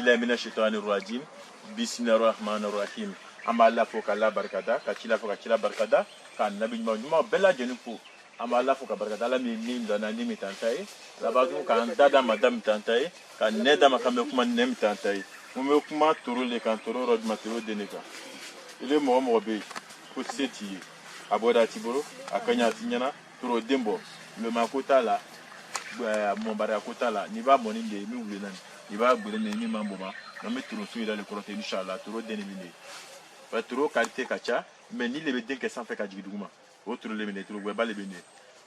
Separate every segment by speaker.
Speaker 1: billahi minash shaitani rajim. Bismillahirrahmanirrahim. Amala fo kala barkada, kachila fo kachila barkada, kan nabi ma bella jenifu. Amala fo ka barkada la mi dana ni mitantai. La badu kan dada madam tantai, kan neda makame kuma nem tantai. Mume kuma turu le kan turu rod matero deneka. Ile mo be ko seti aboda tiboro akanya tinyana turu dembo le makota la mon bara kota la ni ba moni de mi wule nan ni ba gbere ne ni mambo ma na me turu su ila le korote inshallah turu denimine ba turu qualité kacha mais ni le bedin ke sans fait ka jigiduma o turu le mine turu gwe ba le bene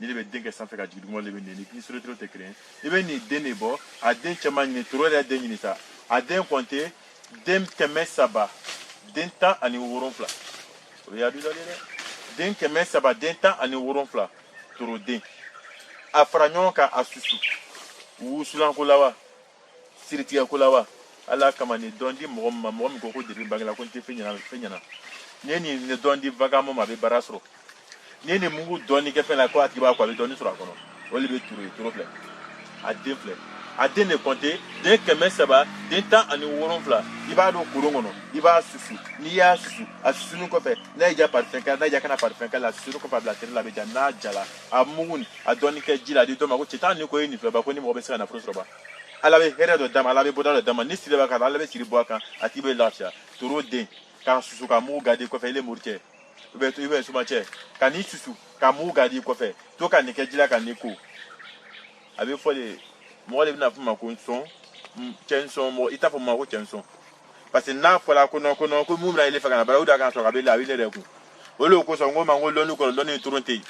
Speaker 1: ni le bedin ke sans fait ka jigiduma le bene ni ki sur turu te créer e be ni denebo a den chama ni turu le den ni sa a den compter dem teme saba den temps ani woron fla regardez là den teme saba den temps ani woron fla turu den afranyon ka asusu wusulan kulawa siritiya kulawa ala kamani dondi mo ko diri bangla ko te fenyana neni ne dondi vagamo ma be barasro neni mungu doni ke fela ko atiba ko be doni sura kono woli be turu fle ade ne compter de keme saba de temps ani woron fla iba do kurongono iba susu ni ya susu asusu nu ko fe na ja parfum ka na ja kana parfum ka la susu ko pa blater la be jana jala amun adoni ke jila de do ma ko titan ni ko ni fla ba ko ni mo be sera na frustro ba ala be here do dama ala be boda do dama ni sire ba ka ala be sire bo ka atibe lafia toro de ka susu ka mu gade ko fe le murke be to ibe suma che ka ni susu ka mu gade ko fe to ka ni ke jila ka ni ko abi fo le moi les na fuma ko son chenson mo ita fuma ko chenson parce que na fola ko no ko mu na ile fa kana bara uda kan so ka be la wi le ku o lo ko so ngo ma ngo lonu ko lonu turunte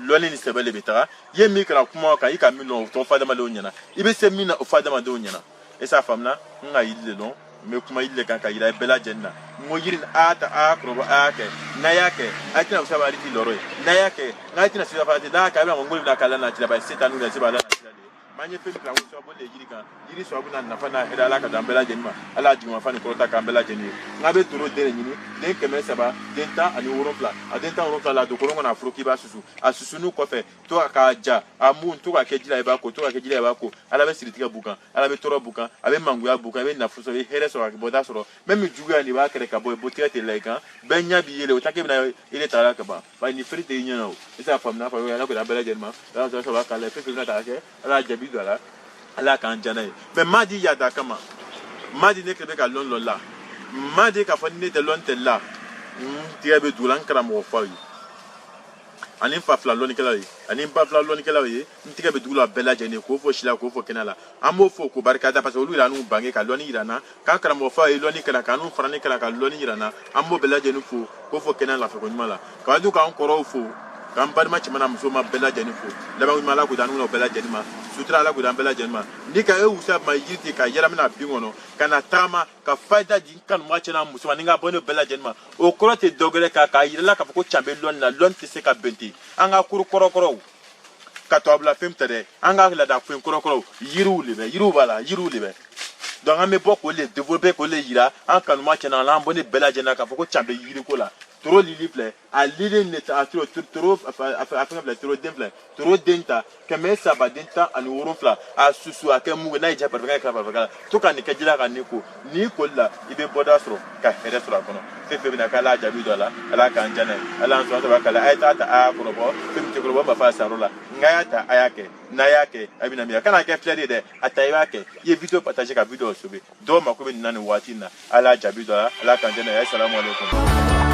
Speaker 1: lonu ni sebele betara ye mi kana kuma ka ika mi no to fa da ma do nyana ibe se mi na o fa da ma do nyana e sa famna nga ile no me kuma ile kan ka ira bela jenna mo yirin ata akro ba ake na yake atina usabari ti loro na yake na atina sida fa da ka ba ngo na kala na tira ba setanu na sibala na manye pe plan so bo le yiri so abuna na fa na heda la ka dambela jenima ala jima fa ni ko ta kambela jeni ngabe turo dere nyini den keme saba den ta ani woron fla a den ta woron fla la do ko ngona afro ki ba susu asusu nu ko fe to aka ja amun to ka kejila e ba ko to ka kejila e ba ko ala be siritika bukan ala be toro bukan abe manguya bukan be na fuso be here so ka boda so même juga ni ba kere ka boy botia te like benya bi yele o ta ke na ile tara ka ba ni frite nyana o isa famna fa yo na ko dambela jenima la so ba ka le pe na ta ke ala jabi dola ala kan jana mais madi ya da kama madi ne kebe ka lon la madi ka fani ne de lon te la tiya be dulan kara mo fa yi ani fa fla lon kala yi ani ba fla lon kala yi ntiga be dula bela jene ko fo shila ko fo kenala amo fo ko barka da parce que lu ila nu bange ka lon irana kan kara mo fa yi lon kala kanu frane kala ka lon irana amo bela jene fo ko fo kenala fa ko nyala ka du ka on koro fo kan barma chimana musoma bela jeni fo laba mala ko danu no bela jeni ma sutra la ko dan bela jeni ma ndika e usa ma yiti ka yara mina bingono kana tama ka faida din kan ma chena musoma ninga bono bela jeni ma o korote dogere ka yira ka ko chambe lon na lon ti se ka benti anga kuru koro ka to abla fem tere anga la da fem koro yiru libe donc ame boko le développer ko le yira an kan ma chena la bono bela jeni ka ko chambe yiri ko la trop lili plaît à lili ne ta trop afin trop demple trop denta keme saba denta ani woron fla a susu akemu na ija parfaka ka to kan ke jila kan ni ko la ibe boda sro ka here sro kono fe na kala jabi dola ala kan jana ala so ta kala ay ta a ko bo fim te ko ba fa sarola ngaya ta ayake na yake abina mi kana ke plaisir de ataiwa ke ye video partager ka video sobe do ma ko be nani watina ala jabi dola ala kan jana assalamu alaikum